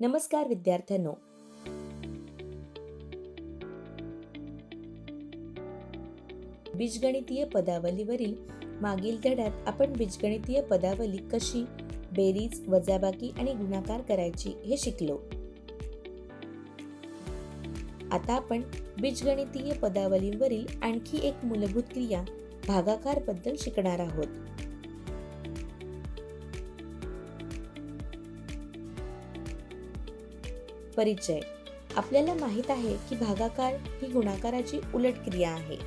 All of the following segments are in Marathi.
नमस्कार विद्यार्थ्यांनो. बीजगणितीय पदावलीवरील मागील धड्यात आपण बीजगणितीय पदावली कशी बेरीज, वजाबाकी आणि गुणाकार करायची हे शिकलो. आता आपण बीजगणितीय पदावलीवरील आणखी एक मूलभूत क्रिया भागाकार बद्दल शिकणार आहोत. परिचय. आपल्याला माहित आहे की भागाकार ही गुणाकाराची उलट क्रिया आहे.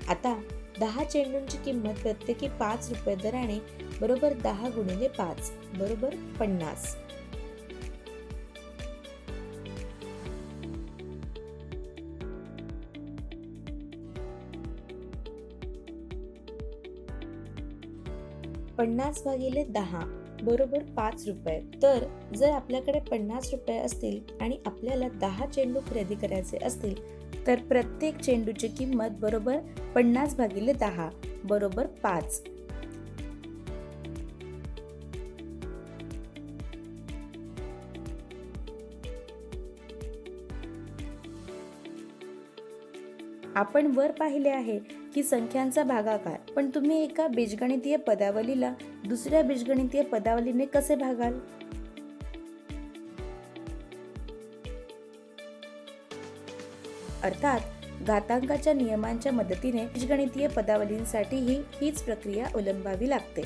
आता 10 चेंडूंची किंमत प्रत्येकी 5 रुपये दराने बरोबर 10 गुणिले 5 बरोबर 50. पन्नास भागिले 10 बरोबर 5 रुपये. तर जर आपल्याकडे 50 रुपये असतील आणि आपल्याला 10 चेंडू खरेदी करायचे असतील तर प्रत्येक चेंडूची किंमत बरोबर 50 भागिले 10 बरोबर 5. आपण वर पाहिले आहे की संख्यांचा भागाकार, पण तुम्ही एका बीजगणितीय पदावलीला दुसऱ्या बीजगणितीय पदावलीने कसे भागाल? अर्थात घातांकाच्या नियमांच्या मदतीने बीजगणितीय पदावलींसाठीही हीच प्रक्रिया अवलंबावी लागते.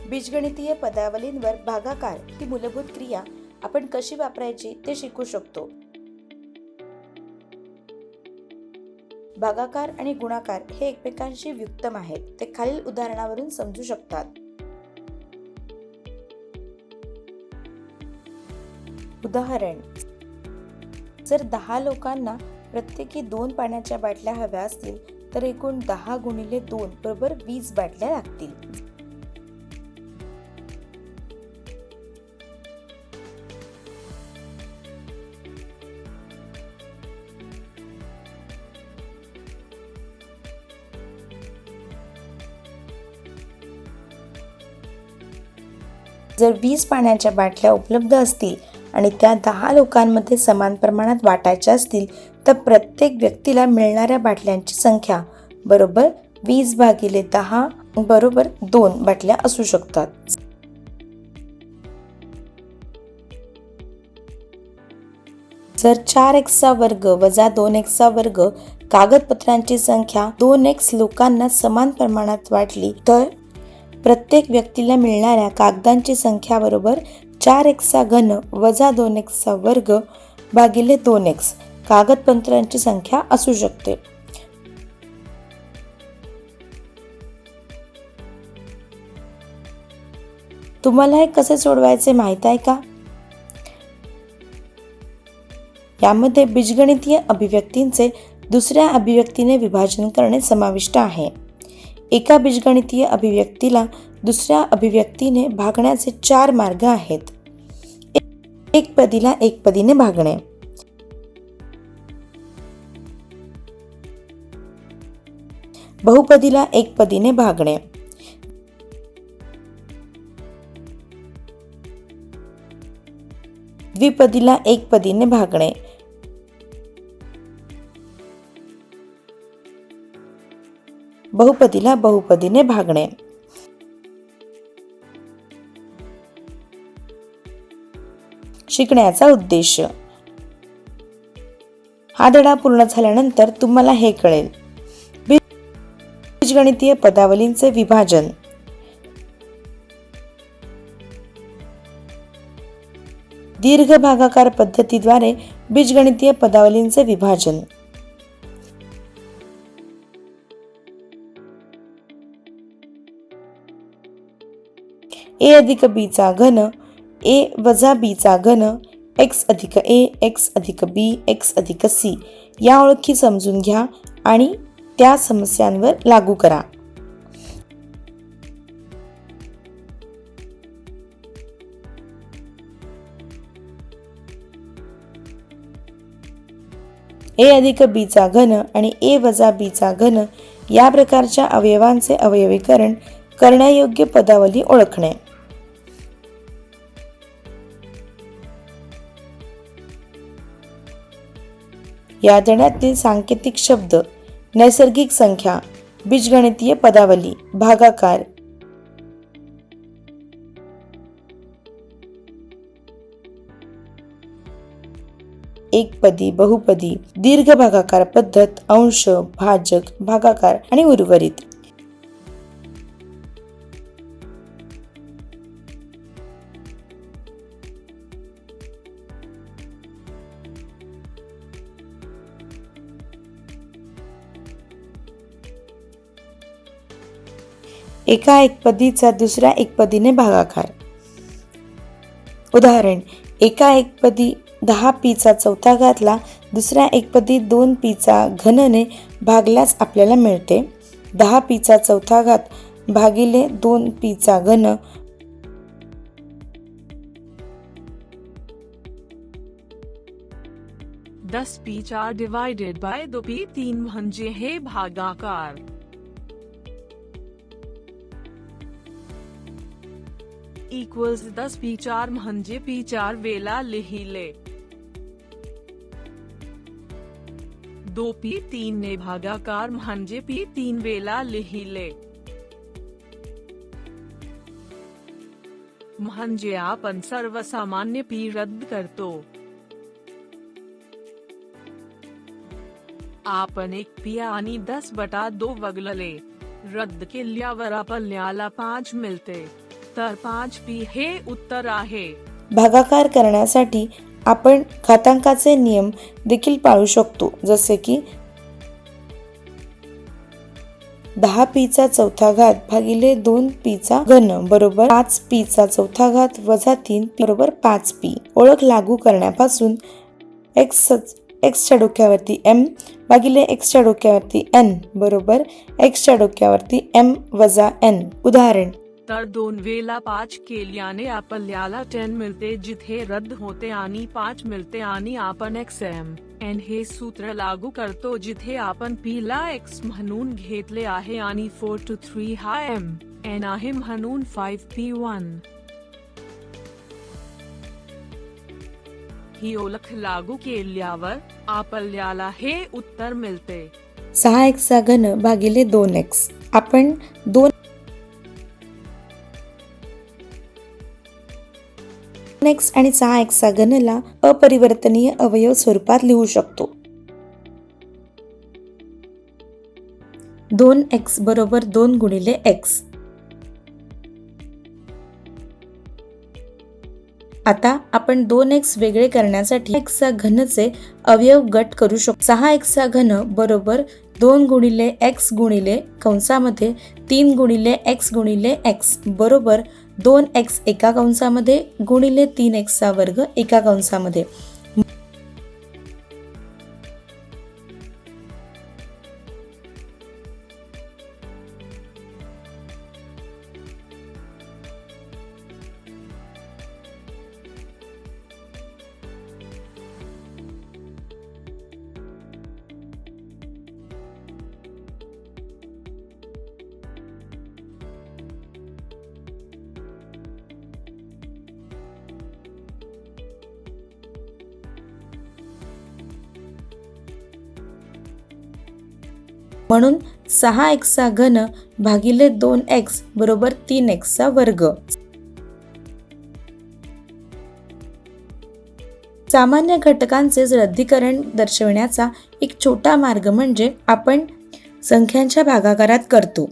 बीजगणितीय पदावलींवर भागाकार ही मूलभूत क्रिया आपण कशी वापरायची ते शिकू शकतो. भागाकार आणि गुणाकार हे एकमेकांशी व्युत्तम आहेत. ते खालील उदाहरणावरून समजू शकतात. उदाहरण. जर 10 लोकांना प्रत्येकी 2 पाण्याच्या बाटल्या हव्या असतील तर एकूण 10 गुणिले 2 बरोबर 20 बाटल्या लागतील. जर 20 पाण्याच्या बाटल्या उपलब्ध असतील आणि त्या 10 लोकांमध्ये समान प्रमाणात वाटायच्या असतील तर प्रत्येक व्यक्तीला मिळणाऱ्या बाटल्यांची संख्या बरोबर 20 भागिले 10 बरोबर 2 बाटल्या असू शकतात. जर 4x वर्ग वजा 2x वर्ग कागदपत्रांची संख्या 2x लोकांना समान प्रमाणात वाटली तर प्रत्येक व्यक्तीला मिळणाऱ्या कागदांची संख्या बरोबर 4x घन वजा 2x वर्ग भागिले 2x कागदपत्रांची संख्या असू शकते. तुम्हाला हे कसे सोडवायचे माहित आहे का? यामध्ये बीजगणितीय अभिव्यक्तींचे दुसऱ्या अभिव्यक्तीने विभाजन करणे समाविष्ट आहे. एका बीजगणितीय अभिव्यक्तीला दुसऱ्या अभिव्यक्तीने भागण्याचे 4 मार्ग आहेत. एकपदीला एकपदीने भागणे, बहुपदीला एकपदीने भागणे, द्विपदीला एकपदीने भागणे, बहुपदीला बहुपदीने भागणे. शिकण्याचा उद्देश. हा धडा पूर्ण झाल्यानंतर तुम्हाला हे कळेल. बीजगणितीय पदावलींचे विभाजन, दीर्घ भागाकार पद्धतीद्वारे बीजगणितीय पदावलींचे विभाजन, a अधिक b चा घन a वजा b चा घन x अधिक a x अधिक b x अधिक c या ओळखी समजून घ्या आणि त्या समस्यांवर लागू करा. a अधिक b चा घन आणि a वजा b चा घन या प्रकारच्या अवयवांचे अवयवीकरण करण्यायोग्य पदावली ओळखणे. या धड्यातील सांकेतिक शब्द: नैसर्गिक संख्या, बीजगणितीय पदावली, भागाकार. एकपदी, बहुपदी, दीर्घ भागाकार पद्धत, अंश, भाजक, भागाकार आणि उर्वरित. एका एकपदीचा दुसऱ्या एकपदीने भागाकार. उदाहरण: एका एकपदी 10p चा चौथा घातला दुसऱ्या एकपदी 2p चा घनने भागल्यास आपल्याला मिळते 10p चा चौथा घात भागिले 2p चा घन. दस p 4 डिवायडेड बाय 2p 3 म्हणजे हे भागाकार. इक्वल्स 10 p 4 म्हणजे p 4 वेळा लिहिले. 2p 3 ने भागाकार म्हणजे p 3 वेळा लिहिले. म्हणजे आपण सर्वसामान्य p रद्द करतो. आपण 1p आणि 10/2 वगळले. रद्द केल्यावर आपल्याला 5 मिळते. तर 5p हे उत्तर आहे. भागाकार करण्यासाठी आपण घातांकाचे नियम देखील पाळू शकतो, जसे की 10p चा चौथा घात भागिले 2p चा घन बरोबर 5p चा चौथा घात वजा 3p बरोबर 5p. ओळख लागू करण्यापासून x च्या डोक्यावरती m भागिले x च्या डोक्यावरती n बरोबर x च्या डोक्यावरती m वजा n. उदाहरण: तर 2 वेळा 5 केल्याने आपल्याला 10 मिळते जिथे रद्द होते आणि 5 मिळते आणि आपण xm n हे सूत्र लागू करतो जिथे आपण p ला x म्हणून घेतले आहे आणि 4 to 3 हा m n आहे म्हणून 5p1. ही ओळख लागू केल्यावर आपल्याला हे उत्तर मिळते 6x चा घन भागिले 2x. आपण 2x आणि 6x चा घनला अपरिवर्तनीय अवयव स्वरूपात लिहू शकतो. 2x बरोबर 2 गुणिले x. आता आपण 2x वेगळे करण्यासाठी x चा घनचे अवयव गट करू शकतो. 6x चा घन बरोबर 2 गुणिले x गुणिले कंसामध्ये 3 गुणिले x गुणिले x बरोबर 2x एका कंसामध्ये गुणिले 3x चा वर्ग एका कंसामध्ये. म्हणून 6x चा घन भागिले 2x बरोबर 3x चा वर्ग. सामान्य घटकांचे रद्दीकरण दर्शविण्याचा एक छोटा मार्ग म्हणजे आपण संख्यांच्या भागाकारात करतो.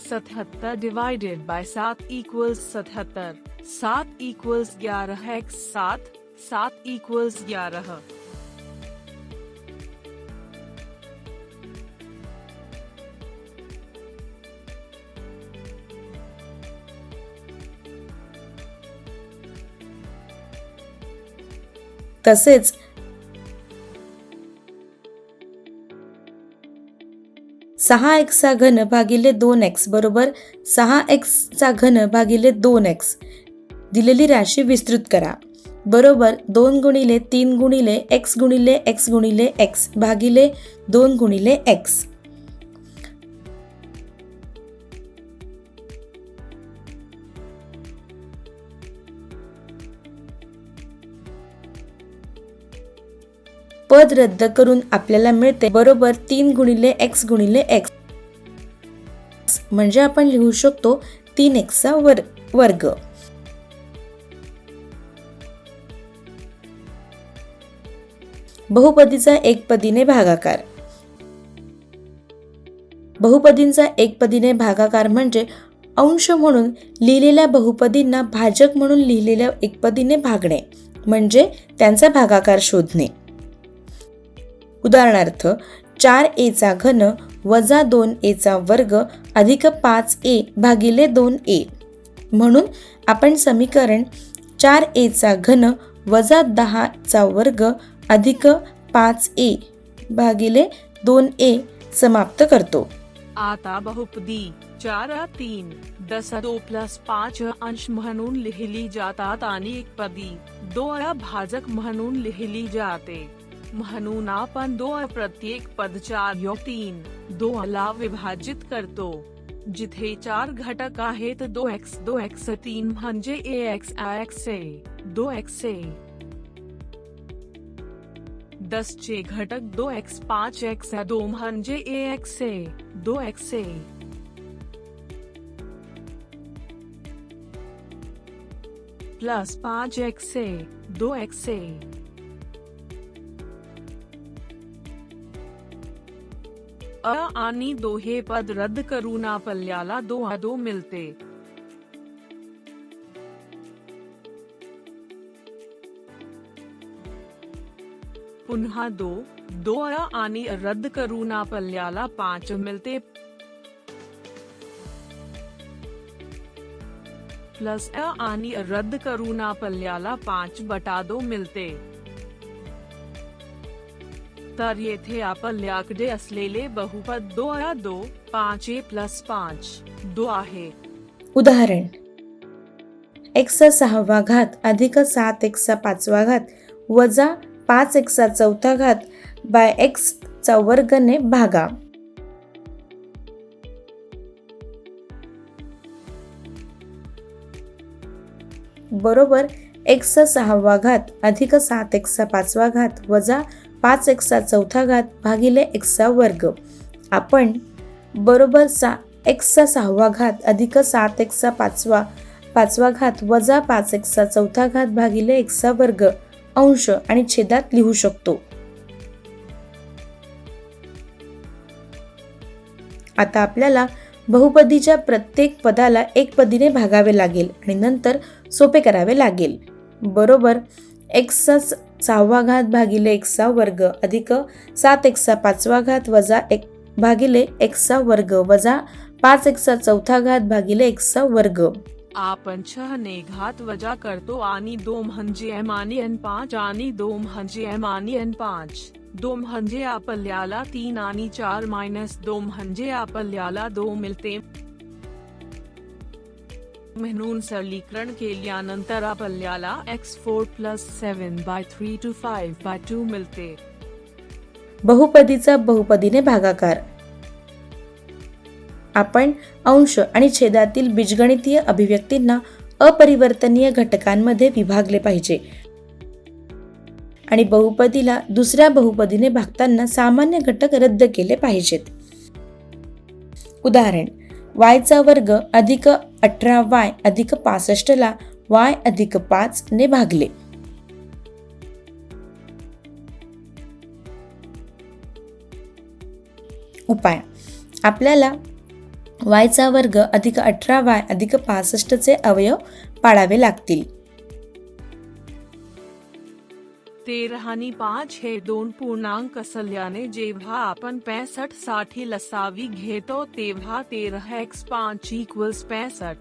77 divided by 7 equals 77. 7 equals 11x 7 equals 11. तसेच 6x चा घन भागिले 2x बरोबर 6x चा घन भागिले 2x. दिलेली राशी विस्तृत करा. बरोबर 2 गुणिले 3 गुणिले x गुणिले x गुणिले x भागिले 2 गुणिले x. पद रद्द करून आपल्याला मिळते बरोबर 3 गुणिले x गुणिले x, म्हणजे आपण लिहू शकतो 3x चा वर्ग. बहुपदीचा एकपदीने भागाकार. बहुपदींचा एकपदीने भागाकार म्हणजे अंश म्हणून लिहिलेल्या बहुपदींना भाजक म्हणून लिहिलेल्या एकपदीने भागणे, म्हणजे त्यांचा भागाकार शोधणे. उदाहरणार्थ 4a चा घन वजा 2a चा वर्ग अधिक 5a भागिले 2a. म्हणून आपण समीकरण 4a चा घन वजा 10 चा वर्ग अधिक 5a भागिले 2a समाप्त करतो. आता बहुपदी 4, 3, 10, 2 + 5 अंश म्हणून लिहिली जातात आणि एकपदी 2 भाजक म्हणून लिहिली जाते. म्हणून आपण 2 प्रत्येक पद 4/3 2 ला विभाजित करतो. जिथे 4 घटक आहेत 2x 2x 3 म्हणजे ax ax 2x 10 चे घटक 2x 5x 2 म्हणजे ax 2x plus 5x 2x आणि 2 हे पद रद्द करून आपल्याला 2 मिळते. पुन्हा 2 आणि रद्द करून आपल्याला 5 मिळते. प्लस आणि रद्द करून आपल्याला 5/2 मिळते. तर येथे आपल्याकडे असलेले बहुपद 2 2 5a + 5 2 आहे. उदाहरण x चा 6वा घात अधिक 7x चा 5वा घात वजा 5x चा 4था घात बाय x चा वर्ग ने भागा. बरोबर x चा 6वा घात अधिक 7x चा 5वा घात वजा 5x चा 4था घात भागिले x चा वर्ग. आपण बरोबर x चा 6वा घात अधिक 7x चा 5वा घात वजा 5x चा 4था घात भागिले x चा वर्ग अंश आणि छेदात लिहू शकतो. आता आपल्याला बहुपदीच्या प्रत्येक पदाला एकपदीने भागावे लागेल आणि नंतर सोपे करावे लागेल. बरोबर x चा 6वा घात भागिले x चा वर्ग अधिक 7x चा 5वा घात वजा 1 भागिले x चा वर्ग वजा 5x चा 4था घात भागिले x चा वर्ग. आपण 6 ने घात वजा करतो आणि 2 म्हणजे m आणि n 5 आणि 2 म्हणजे m आणि n 5. 2 म्हणजे आपल्याला 3 आणि 4 - 2 म्हणजे आपल्याला 2 मिळते. म्हणून सरलीकरण केल्यानंतर आपल्याला x4 + 7/3 to 5/2 मिळते. बहुपदीचा बहुपदीने भागाकार. आपण अंश आणि छेदातील बीजगणितीय अभिव्यक्तींना अपरिवर्तनीय घटकांमध्ये विभागले पाहिजे आणि बहुपदीला दुसऱ्या बहुपदीने भागताना सामान्य घटक रद्द केले पाहिजेत. उदाहरण y चा वर्ग अधिक 18y अधिक 65 ला y अधिक 5 ने भागले. उपाय. आपल्याला y चा वर्ग अधिक 18y अधिक 65 चे अवयव पाडावे लागतील. 13 आणि 5 हे 2 पूर्णांक असल्याने जेव्हा आपण 65 साठी लसावी घेतो तेव्हा 13x5 = 65.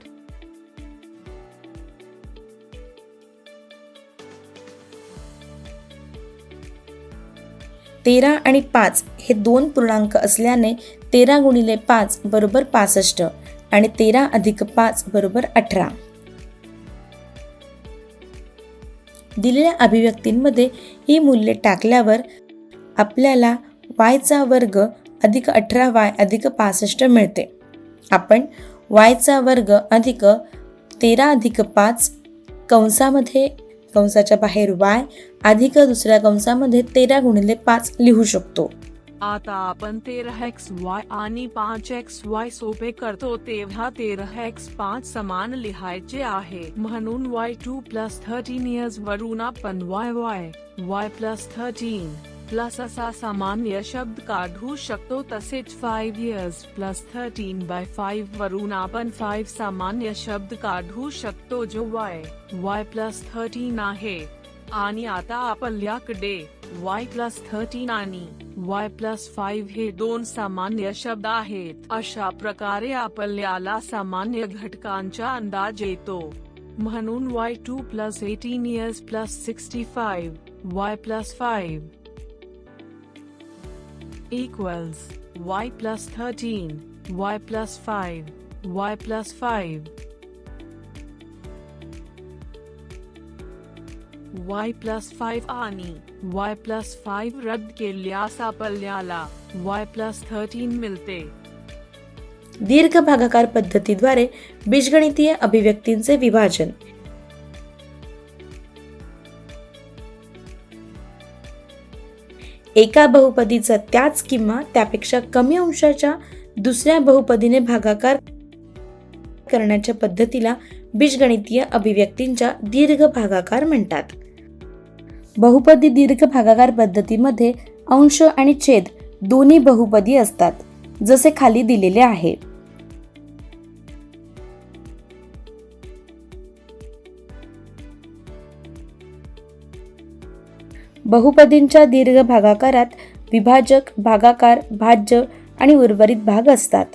तेरा आणि 5 हे 2 पूर्णांक असल्याने 13 गुणिले 5 बरोबर 65 आणि 13 अधिक 5 बरोबर 18. दिलेल्या अभिव्यक्तींमध्ये ही मूल्ये टाकल्यावर आपल्याला y वर्ग अधिक 18y अधिक 65 मिळते. आपण y वर्ग अधिक 13 अधिक 5 कंसामध्ये कंसाच्या बाहेर y अधिक दुसऱ्या कंसामध्ये 13 गुणिले 5 लिहू शकतो. आता आपण 13xy आणि 5xy सोपे करतो तेव्हा 13x5 समान लिहायचे आहे, म्हणून y2 + 13 वरून आपण y + 13 प्लस असा सामान्य शब्द काढू शकतो. तसेच 5 years + 13/5 वरून आपण 5 सामान्य शब्द काढू शकतो जो y + 13 आहे. आणि आता आपल्याकडे y + 13 आणि y + 5 हे दोन सामान्य शब्द आहेत. अशा प्रकारे आपल्याला सामान्य घटकांचा अंदाज येतो, म्हणून y2 + 18 years + 65 y + 5 equals y + 13 y + 5 y + 5 y + 5 आणि y + 5 रद्द केल्यास आपल्याला y + 13 मिळते. दीर्घ भागाकार पद्धतीद्वारे बीजगणितीय अभिव्यक्तींचे विभाजन. एका बहुपदीचा त्याच किंवा त्यापेक्षा कमी अंशाच्या दुसऱ्या बहुपदीने भागाकार करण्याच्या पद्धतीला बीजगणितीय अभिव्यक्तींचा दीर्घ भागाकार म्हणतात. बहुपदी दीर्घ भागाकार पद्धतीमध्ये अंश आणि छेद दोन्ही बहुपदी असतात, जसे खाली दिलेले आहे. बहुपदींच्या दीर्घ भागाकारात विभाजक, भागाकार, भाज्य आणि उर्वरित भाग असतात.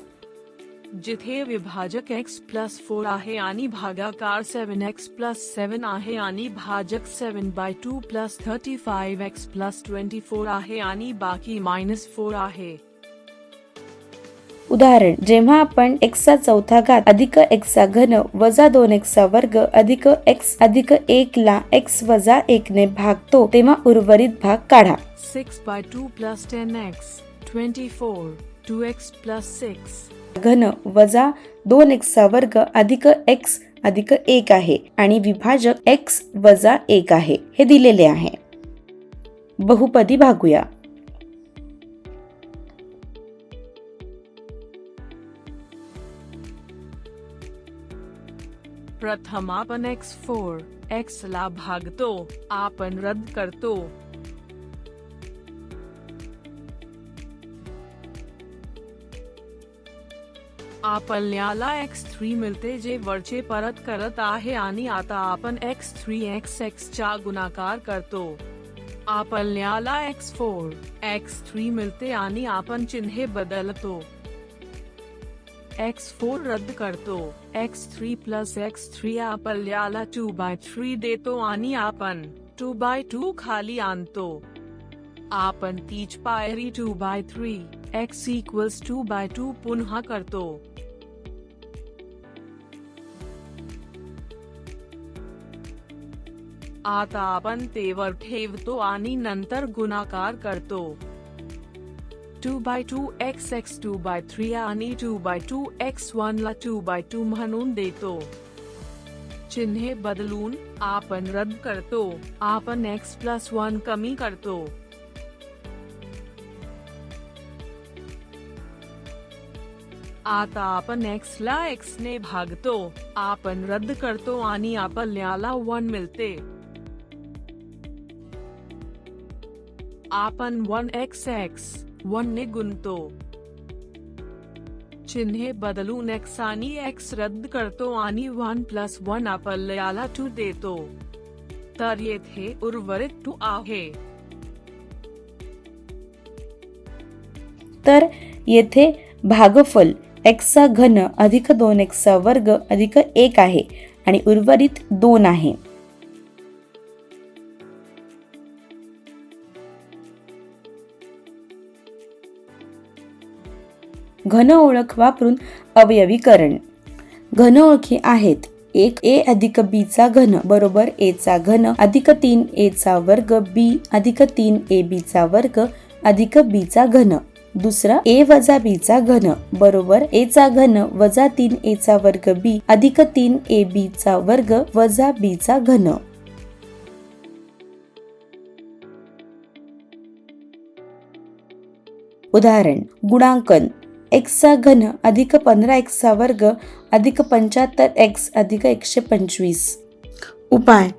जिथे विभाजक x + 4 आहे आणि भागाकार 7x + 7 आहे आणि भाजक 7/2 + 35x + 24 आहे आणि बाकी -4 आहे. उदाहरण, जेव्हा आपण x⁴ अधिक x³ वजा 2x² अधिक x अधिक 1 ला x वजा 1 ने भागतो तेव्हा उर्वरित भाग काढा. 6/2 + 10x 24 2x + 6 घन वजा 2x² अधिक x अधिक 1 आहे आणि विभाजक x वजा 1 आहे हे दिलेले आहे. बहुपदी भागूया. प्रथम आपण x4 x ला भागतो, आपण रद्द करतो. आपल्याला x3 मिळते जे वरचे परत करत आहे आणि आता आपण x3 x चा गुणाकार करतो. आपल्याला x4 x3 मिळते आणि आपण चिन्हे बदलतो. x4 रद्द करतो. x3 + x3 आपल्याला 2/3 देतो आणि आपण 2/2 खाली आणतो. आपण तीच पायरी 2/3 x = 2/2 पुन्हा करतो. आता आपण ते वर ठेवतो आणि नंतर गुणाकार करतो. 2/2 x 2/3 आणि 2/2 x1 ला 2/2 म्हणून देतो. चिन्हे बदलून आपण रद्द करतो. आपण x + 1 कमी करतो. आता आपण x ला x ने भागतो. आपण रद्द करतो आणि आपल्याला 1 मिळते. आपण 1x 1 ने गुणतो. चिन्हे बदलून x आणि x रद्द करतो आणि 1 + 1 आपल्याला 2 देतो. तर येथे उर्वरित 2 आहे. तर येथे भागफल x³ अधिक 2x² अधिक 1 आहे आणि उर्वरित 2 आहे. घन ओळख वापरून अवयवीकरण. घन ओळखी आहेत 1 a अधिक b चा घन बरोबर a चा घन अधिक 3a चा वर्ग b अधिक 3ab चा वर्ग अधिक b चा घन. दुसरा a वजा b चा घन बरोबर a चा घन वजा 3a चा वर्ग b अधिक 3ab चा वर्ग वजा b चा घन. उदाहरण गुणांकन x चा घन अधिक 15x चा वर्ग अधिक 75x अधिक 125. उपाय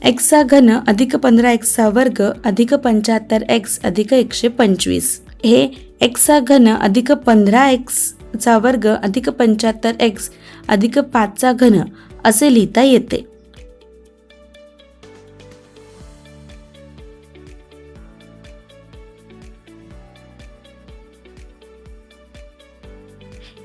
x चा घन अधिक 15x चा वर्ग अधिक 75x अधिक 125. हे x चा घन अधिक 15x चा वर्ग अधिक 75x अधिक 5 चा घन असे लिहिता येते.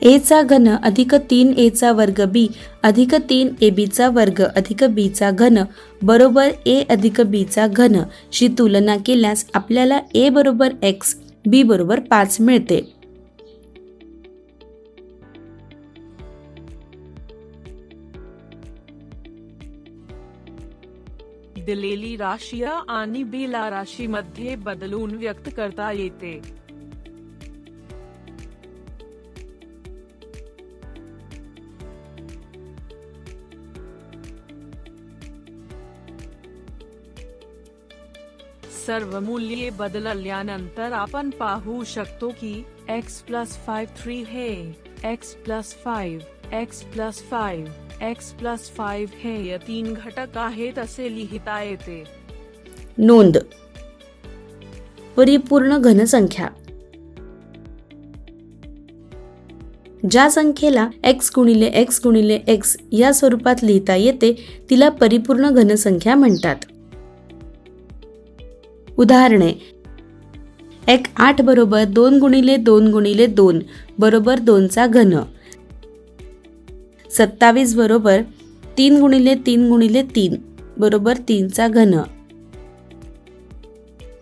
a चा घन अधिक 3a चा वर्ग b अधिक 3ab चा वर्ग अधिक b चा घन बरोबर a अधिक b चा घन शी तुलना केल्यास आपल्याला a बरोबर x b बरोबर 5 मिळते. दिलेली राशी A आणि B ला राशीमध्ये बदलून व्यक्त करता येते. सर्व मूल्ये बदलल्यानंतर आपण पाहू शकतो की x+5 हे x+5 x+5 x+5 हे या 3 घटक आहेत असे लिहिता येते. नोंद परिपूर्ण घनसंख्या ज्या संख्येला x गुणिले x गुणिले x या स्वरूपात लिहिता येते तिला परिपूर्ण घनसंख्या म्हणतात. उदाहरणे 8 बरोबर 2 गुणिले 2 गुणिले 2 बरोबर 2 चा घन. 27 बरोबर 3 गुणिले 3 गुणिले 3 बरोबर 3 चा घन.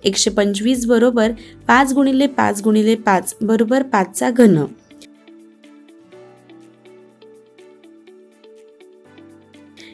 125 बरोबर 5 गुणिले 5 गुणिले 5 बरोबर 5 चा घन.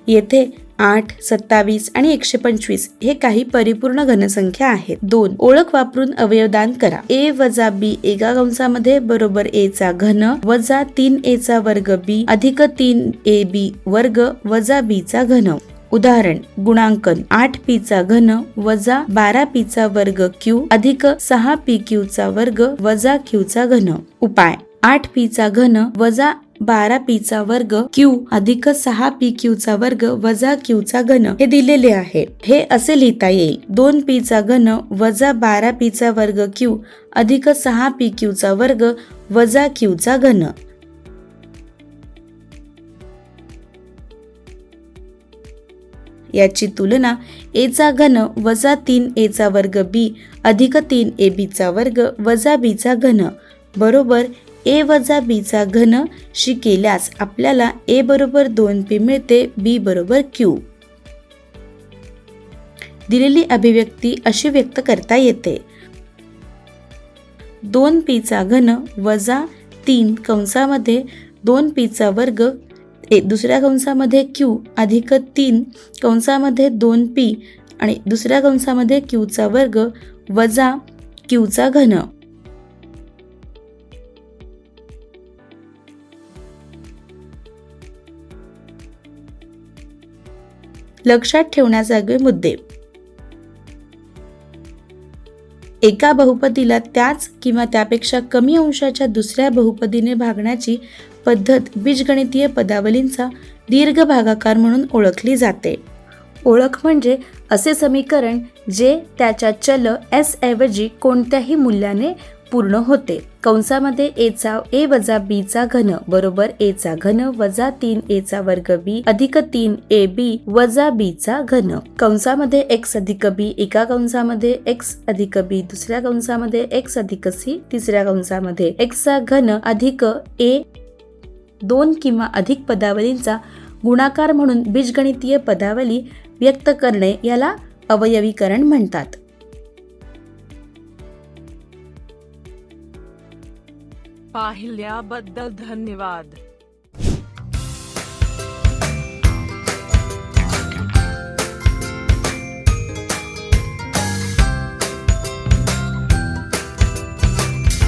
येथे 8, 27 आणि 125 हे काही परिपूर्ण घनसंख्या आहेत. 2. ओळख वापरून अवयवदान करा. a वजा b एका कंसामध्ये बरोबर a चा घन वजा 3a चा वर्ग b अधिक 3ab वर्ग वजा b चा घन. उदाहरण गुणांकन 8p चा घन वजा 12p चा वर्ग q अधिक 6pq चा वर्ग वजा q चा घन. उपाय 8p चा घन वजा 12p चा वर्ग q अधिक 6pq चा वर्ग वजा q चा घन हे दिलेले आहे. हे असे लिहिता येईल 2p चा घन वजा 12p चा वर्ग q अधिक 6pq चा वर्ग वजा q चा घन. याची तुलना a चा घन वजा 3a चा वर्ग b अधिक 3ab चा वर्ग वजा b चा घन बरोबर a वजा b चा घन शी केल्यास आपल्याला a बरोबर 2p मिळते b बरोबर q. दिलेली अभिव्यक्ती अशी व्यक्त करता येते 2p चा घन वजा 3 कंसामध्ये 2p चा वर्ग दुसऱ्या कंसामध्ये q अधिक 3 कंसामध्ये 2p आणि दुसऱ्या कंसामध्ये q चा वर्ग वजा q चा घन. लक्षात ठेवण्यासारखे मुद्दे एका बहुपदीला त्याच किंवा त्यापेक्षा कमी अंशाच्या दुसऱ्या बहुपदीने भागण्याची पद्धत बीजगणितीय पदावलींचा दीर्घ भागाकार म्हणून ओळखली जाते. ओळख म्हणजे असे समीकरण जे त्याच्या चल s ऐवजी कोणत्याही मूल्याने पूर्ण होते. कंसामध्ये a वजा b चा घन बरोबर a चा घन वजा 3a चा वर्ग b अधिक 3ab वजा b चा घन. कंसामध्ये x अधिक b एका कंसामध्ये x अधिक b दुसऱ्या कंसामध्ये x अधिक c तिसऱ्या कंसामध्ये x चा घन अधिक a 2 किंवा अधिक पदावलींचा गुणाकार म्हणून बीजगणितीय पदावली व्यक्त करणे याला अवयवीकरण म्हणतात. पाहिल्याबद्दल धन्यवाद.